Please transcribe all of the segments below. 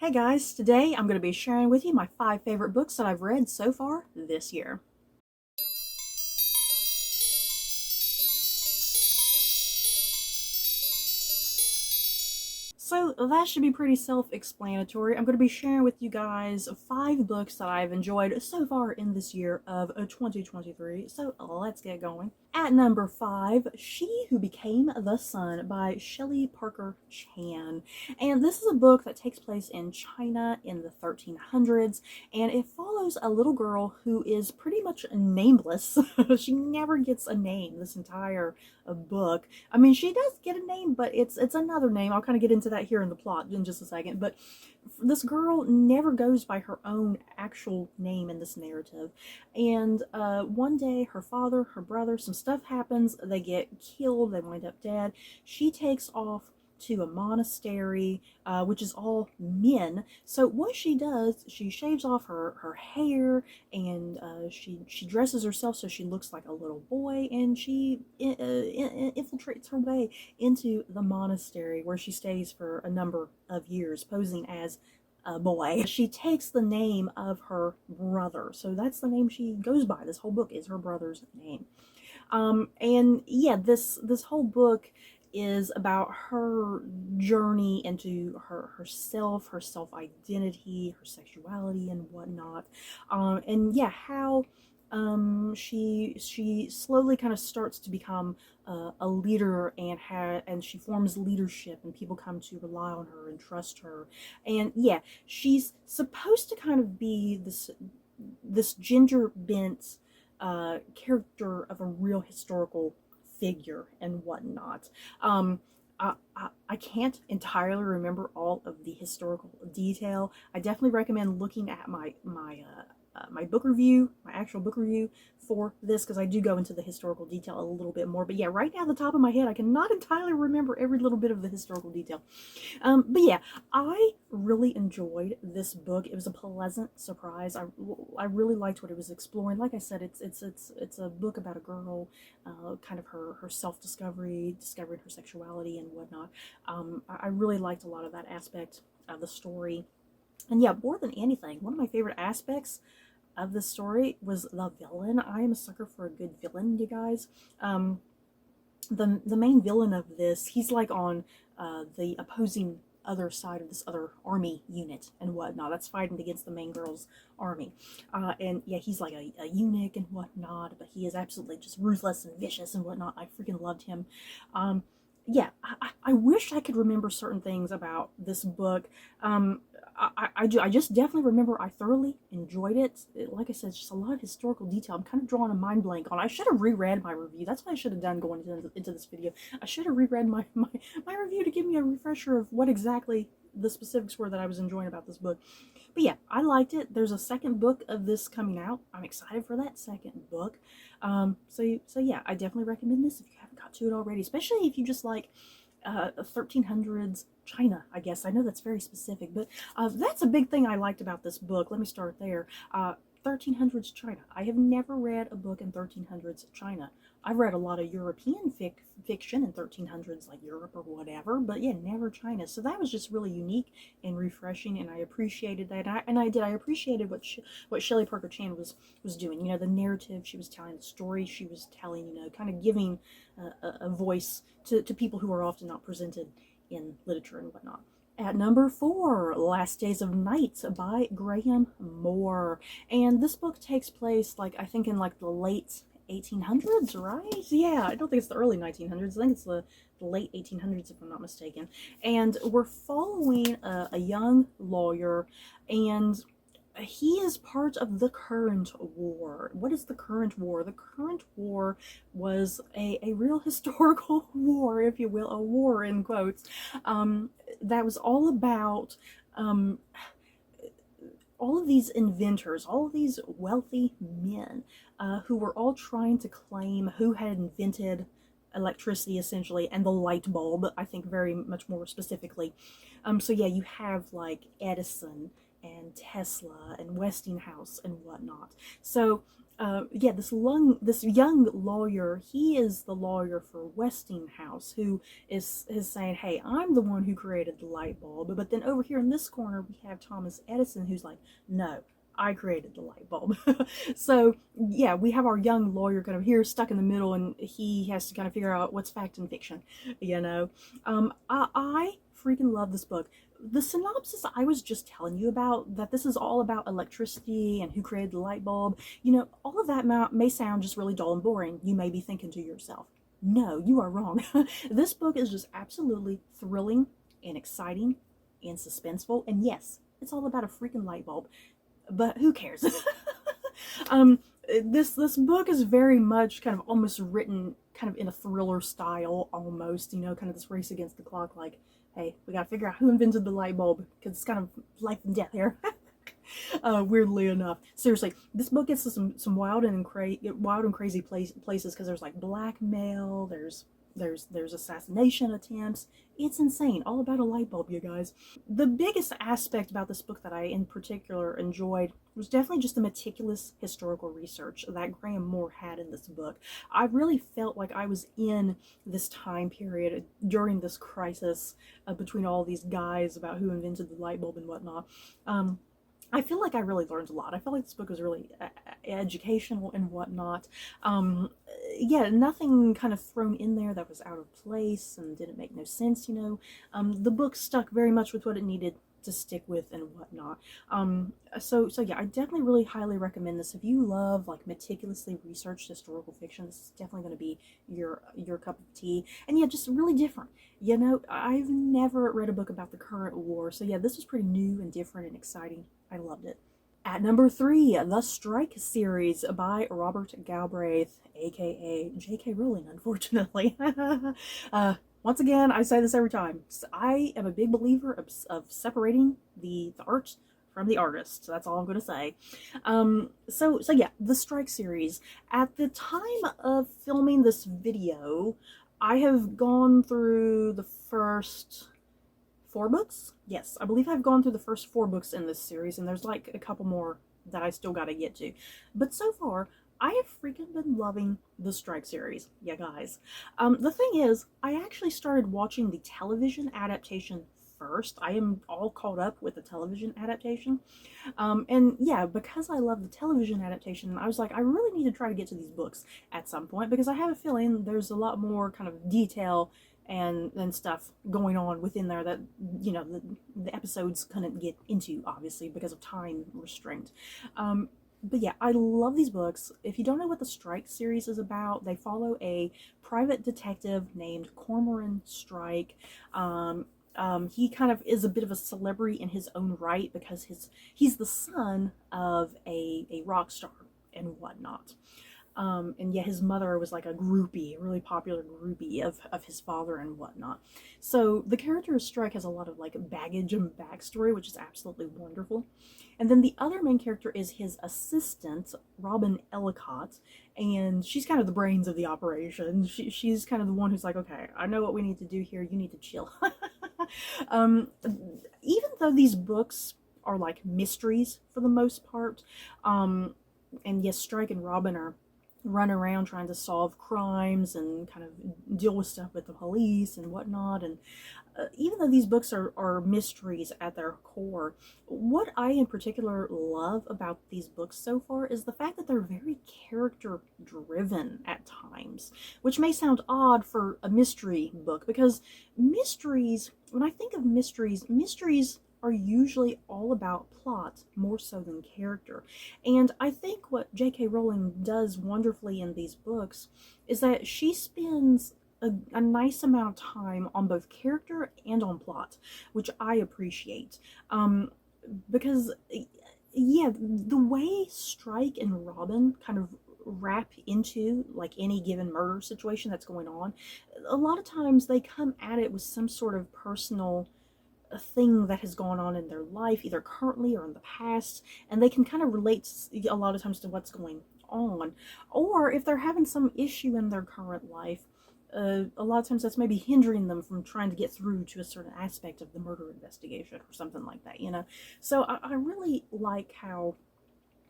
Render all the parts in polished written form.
Hey guys, today I'm going to be sharing with you my 5 favorite books that I've read so far this year. So that should be pretty self-explanatory. I'm going to be sharing with you guys 5 books that I've enjoyed so far in this year of 2023. So let's get going. At number 5, She Who Became the Sun by Shelley Parker Chan. And this is a book that takes place in China in the 1300s, and it follows a little girl who is pretty much nameless. She never gets a name this entire book. I mean, she does get a name, but it's another name. I'll kind of get into that here in the plot in just a second. But this girl never goes by her own actual name in this narrative. And one day, her father, her brother, some stuff happens. They get killed. They wind up dead. She takes off to a monastery, which is all men. So what she does, she shaves off her hair, and she dresses herself so she looks like a little boy, and she infiltrates her way into the monastery where she stays for a number of years, posing as a boy. She takes the name of her brother, so that's the name she goes by. This whole book is her brother's name. And yeah, this whole book is about her journey into herself, her self-identity, her sexuality, and whatnot. And yeah, how she slowly kind of starts to become a leader, and she forms leadership, and people come to rely on her and trust her. And yeah, she's supposed to kind of be this ginger bent character of a real historical figure and whatnot. I can't entirely remember all of the historical detail. I definitely recommend looking at my book review, my actual book review for this, because I do go into the historical detail a little bit more. But yeah, right now, at the top of my head, I cannot entirely remember every little bit of the historical detail. But yeah, I really enjoyed this book. It was a pleasant surprise. I really liked what it was exploring. Like I said, it's a book about a girl, kind of her self-discovery, discovering her sexuality and whatnot. I really liked a lot of that aspect of the story. And yeah, more than anything, one of my favorite aspects of the story was the villain. I am a sucker for a good villain, you guys. The main villain of this, he's like on the opposing other side of this other army unit and whatnot that's fighting against the main girl's army. And yeah, he's like a eunuch and whatnot, but he is absolutely just ruthless and vicious and whatnot. I freaking loved him. Yeah, I wish I could remember certain things about this book. I just definitely remember I thoroughly enjoyed it. Like I said, it's just a lot of historical detail. I'm kind of drawing a mind blank on. I should have reread my review. That's what I should have done going into this video. I should have reread my review to give me a refresher of what exactly the specifics were that I was enjoying about this book. But yeah, I liked it. There's a second book of this coming out. I'm excited for that second book. So yeah, I definitely recommend this if you haven't got to it already, especially if you just like 1300s China, I guess. I know that's very specific, but that's a big thing I liked about this book. Let me start there. 1300s China. I have never read a book in 1300s China. I've read a lot of European fiction in 1300s, like Europe or whatever, but yeah, never China. So that was just really unique and refreshing, and I appreciated that. I appreciated what Shelley Parker Chan was doing. You know, the narrative she was telling, the story she was telling. You know, kind of giving a voice to people who are often not presented in literature and whatnot. At number 4, Last Days of Night by Graham Moore. And this book takes place, like, I think in like the late 1800s, right? Yeah, I don't think it's the early 1900s. I think it's the late 1800s, if I'm not mistaken. And we're following a young lawyer, and he is part of the current war. What is the current war? The current war was a real historical war, if you will, a war in quotes, that was all about all of these inventors, all of these wealthy men who were all trying to claim who had invented electricity essentially, and the light bulb, I think very much more specifically. So yeah, you have like Edison and Tesla and Westinghouse and whatnot. So yeah, this young lawyer, he is the lawyer for Westinghouse, who is saying, hey, I'm the one who created the light bulb. But then over here in this corner, we have Thomas Edison, who's like, no, I created the light bulb. So yeah, we have our young lawyer kind of here stuck in the middle, and he has to kind of figure out what's fact and fiction, you know. I freaking love this book. The synopsis I was just telling you about, that this is all about electricity and who created the light bulb, you know, all of that may sound just really dull and boring. You may be thinking to yourself, no, you are wrong. This book is just absolutely thrilling and exciting and suspenseful, and yes, it's all about a freaking light bulb, but who cares? This book is very much kind of almost written kind of in a thriller style, almost, you know, kind of this race against the clock, like, hey, we gotta figure out who invented the light bulb, because it's kind of life and death here. Weirdly enough, seriously, this book gets to some wild and crazy places, because there's like blackmail, there's assassination attempts. It's insane. All about a light bulb, you guys. The biggest aspect about this book that I in particular enjoyed was definitely just the meticulous historical research that Graham Moore had in this book. I really felt like I was in this time period during this crisis between all these guys about who invented the light bulb and whatnot. I feel like I really learned a lot. I felt like this book was really educational and whatnot. Yeah, nothing kind of thrown in there that was out of place and didn't make no sense, you know. The book stuck very much with what it needed to stick with and whatnot. So yeah, I definitely really highly recommend this. If you love like meticulously researched historical fiction, this is definitely going to be your cup of tea. And yeah, just really different. You know, I've never read a book about the current war, so yeah, this was pretty new and different and exciting. I loved it. At number 3, The Strike series by Robert Galbraith, aka J.K. Rowling, unfortunately. Once again, I say this every time. I am a big believer of separating the art from the artist. So that's all I'm going to say. So yeah, The Strike series. At the time of filming this video, I have gone through the first 4 books? Yes, I believe I've gone through the first 4 books in this series, and there's like a couple more that I still gotta get to. But so far, I have freaking been loving the Strike series, yeah guys. The thing is, I actually started watching the television adaptation first. I am all caught up with the television adaptation. And yeah, because I love the television adaptation, I was like, I really need to try to get to these books at some point, because I have a feeling there's a lot more kind of detail and stuff going on within there that, you know, the episodes couldn't get into, obviously, because of time restraint. But yeah, I love these books. If you don't know what the Strike series is about, they follow a private detective named Cormoran Strike. He kind of is a bit of a celebrity in his own right, because he's the son of a rock star and whatnot. And yeah, his mother was like a groupie, a really popular groupie of his father and whatnot. So the character of Strike has a lot of like baggage and backstory, which is absolutely wonderful. And then the other main character is his assistant, Robin Ellicott, and she's kind of the brains of the operation. She's kind of the one who's like, okay, I know what we need to do here, you need to chill. Even though these books are like mysteries for the most part, and yes, Strike and Robin are run around trying to solve crimes and kind of deal with stuff with the police and whatnot. And even though these books are mysteries at their core, what I in particular love about these books so far is the fact that they're very character driven at times, which may sound odd for a mystery book, because mysteries, when I think of mysteries are usually all about plot more so than character. And I think what J.K. Rowling does wonderfully in these books is that she spends a nice amount of time on both character and on plot, which I appreciate. Because, yeah, the way Strike and Robin kind of wrap into like any given murder situation that's going on, a lot of times they come at it with some sort of personal a thing that has gone on in their life, either currently or in the past, and they can kind of relate a lot of times to what's going on. Or if they're having some issue in their current life, a lot of times that's maybe hindering them from trying to get through to a certain aspect of the murder investigation or something like that, you know. So I really like how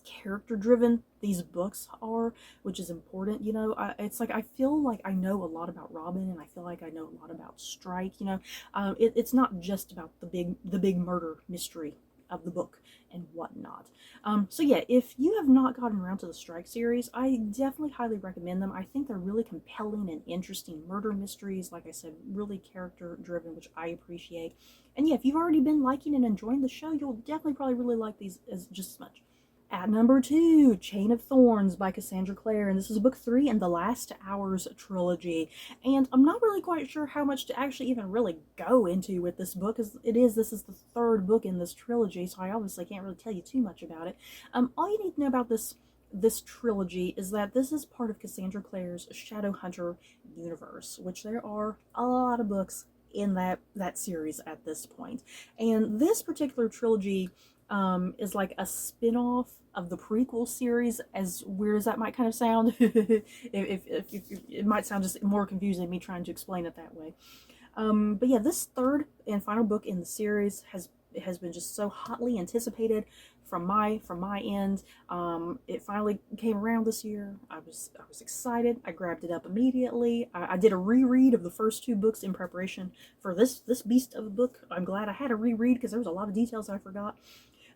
character driven these books are, which is important, you know. It's like I feel like I know a lot about Robin, and I feel like I know a lot about Strike, you know. It's not just about the big murder mystery of the book and whatnot. So yeah, if you have not gotten around to the Strike series, I definitely highly recommend them. I think they're really compelling and interesting murder mysteries, like I said, really character driven, which I appreciate. And yeah, if you've already been liking and enjoying the show, you'll definitely probably really like these as just as much. At number 2, Chain of Thorns by Cassandra Clare, and this is book 3 in the Last Hours trilogy. And I'm not really quite sure how much to actually even really go into with this book, as this is the 3rd book in this trilogy, so I obviously can't really tell you too much about it. All you need to know about this trilogy is that this is part of Cassandra Clare's Shadowhunter universe, which there are a lot of books in that series at this point. And this particular trilogy is like a spin-off of the prequel series, as weird as that might kind of sound. if it might sound just more confusing me trying to explain it that way. But yeah, this 3rd and final book in the series has been just so hotly anticipated from my end. It finally came around this year. I was excited. I grabbed it up immediately. I did a reread of the first 2 books in preparation for this beast of a book. I'm glad I had a reread because there was a lot of details I forgot.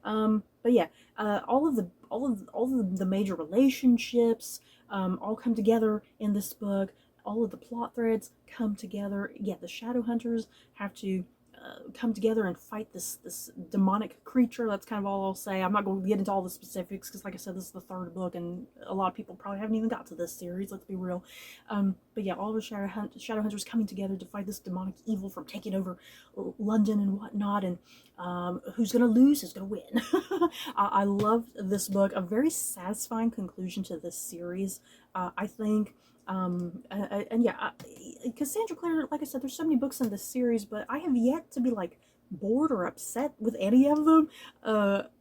But yeah, all of the major relationships all come together in this book. All of the plot threads come together. Yeah, the Shadowhunters have to come together and fight this demonic creature. That's kind of all I'll say. I'm not going to get into all the specifics because, like I said, this is the 3rd book, and a lot of people probably haven't even got to this series. Let's be real. But yeah, all the Shadowhunters coming together to fight this demonic evil from taking over London and whatnot. And who's going to lose? Who's going to win? I love this book. A very satisfying conclusion to this series, I think. And yeah, Cassandra Clare, like I said, there's so many books in this series, but I have yet to be like bored or upset with any of them.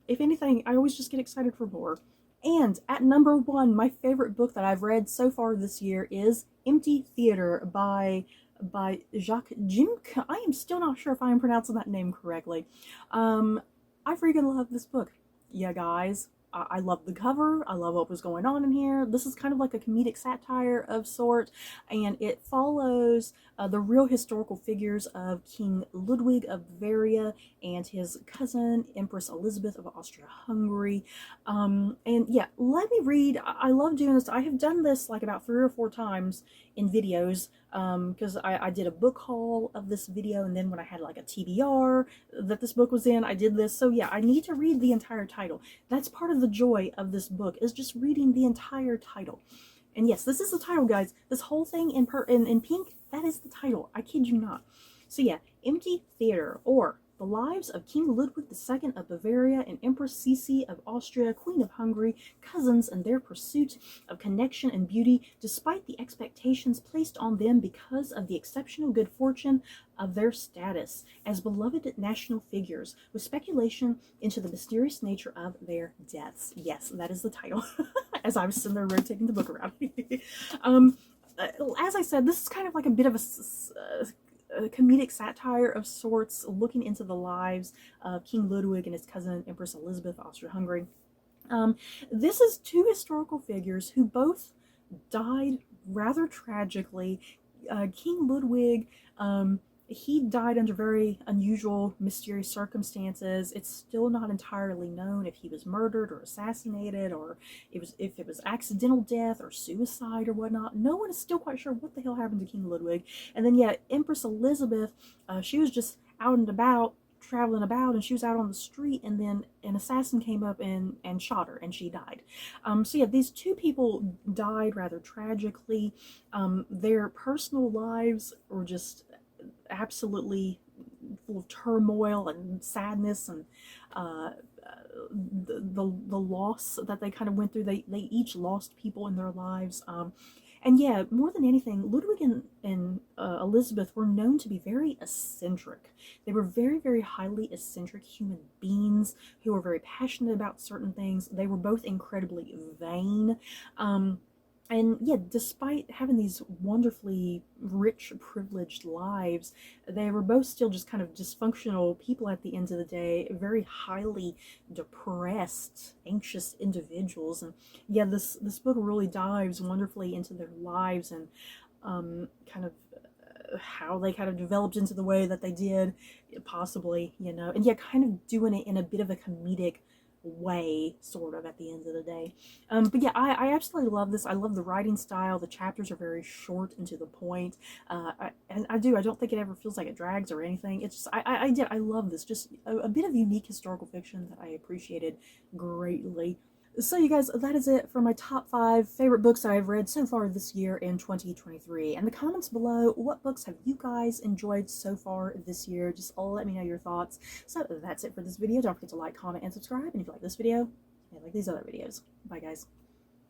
If anything, I always just get excited for more. And at number 1, my favorite book that I've read so far this year is Empty Theater by Jacques Jimk. I am still not sure if I am pronouncing that name correctly. I freaking love this book. Yeah, guys. I love the cover. I love what was going on in here. This is kind of like a comedic satire of sort, and it follows the real historical figures of King Ludwig of Bavaria and his cousin, Empress Elizabeth of Austria-Hungary. And yeah, let me read. I love doing this. I have done this like about 3 or 4 times in videos, because I did a book haul of this video, and then when I had like a TBR that this book was in, I did this. So yeah, I need to read the entire title. That's part of the joy of this book, is just reading the entire title. And yes, this is the title, guys. This whole thing in pink, that is the title. I kid you not. So yeah, Empty Theater, or The Lives of King Ludwig II of Bavaria and Empress Stacie of Austria, Queen of Hungary, cousins and their pursuit of connection and beauty, despite the expectations placed on them because of the exceptional good fortune of their status as beloved national figures, with speculation into the mysterious nature of their deaths. Yes, that is the title, as I was sitting there rotating the book around. As I said, this is kind of like a bit of a comedic satire of sorts, looking into the lives of King Ludwig and his cousin, Empress Elizabeth of Austria-Hungary. This is 2 historical figures who both died rather tragically. King Ludwig, he died under very unusual, mysterious circumstances. It's still not entirely known if he was murdered or assassinated, or if it was accidental death or suicide or whatnot. No one is still quite sure what the hell happened to King Ludwig. And then yeah, Empress Elizabeth, she was just out and about, traveling about, and she was out on the street, and then an assassin came up and shot her, and she died. So yeah, these 2 people died rather tragically. Their personal lives were just absolutely full of turmoil and sadness, and the loss that they kind of went through. They each lost people in their lives. And yeah, more than anything, Ludwig and Elizabeth were known to be very eccentric. They were very, very highly eccentric human beings who were very passionate about certain things. They were both incredibly vain. And yeah, despite having these wonderfully rich, privileged lives, they were both still just kind of dysfunctional people at the end of the day, very highly depressed, anxious individuals. And yeah, this book really dives wonderfully into their lives and kind of how they kind of developed into the way that they did, possibly, you know, and yeah, kind of doing it in a bit of a comedic way, sort of, at the end of the day. But yeah, I absolutely love this. I love the writing style. The chapters are very short and to the point. And I don't think it ever feels like it drags or anything. It's just, I love this. Just a bit of unique historical fiction that I appreciated greatly. So you guys, that is it for my top 5 favorite books that I've read so far this year in 2023. In the comments below, what books have you guys enjoyed so far this year? Just let me know your thoughts. So that's it for this video. Don't forget to like, comment, and subscribe. And if you like this video, you may like these other videos. Bye guys.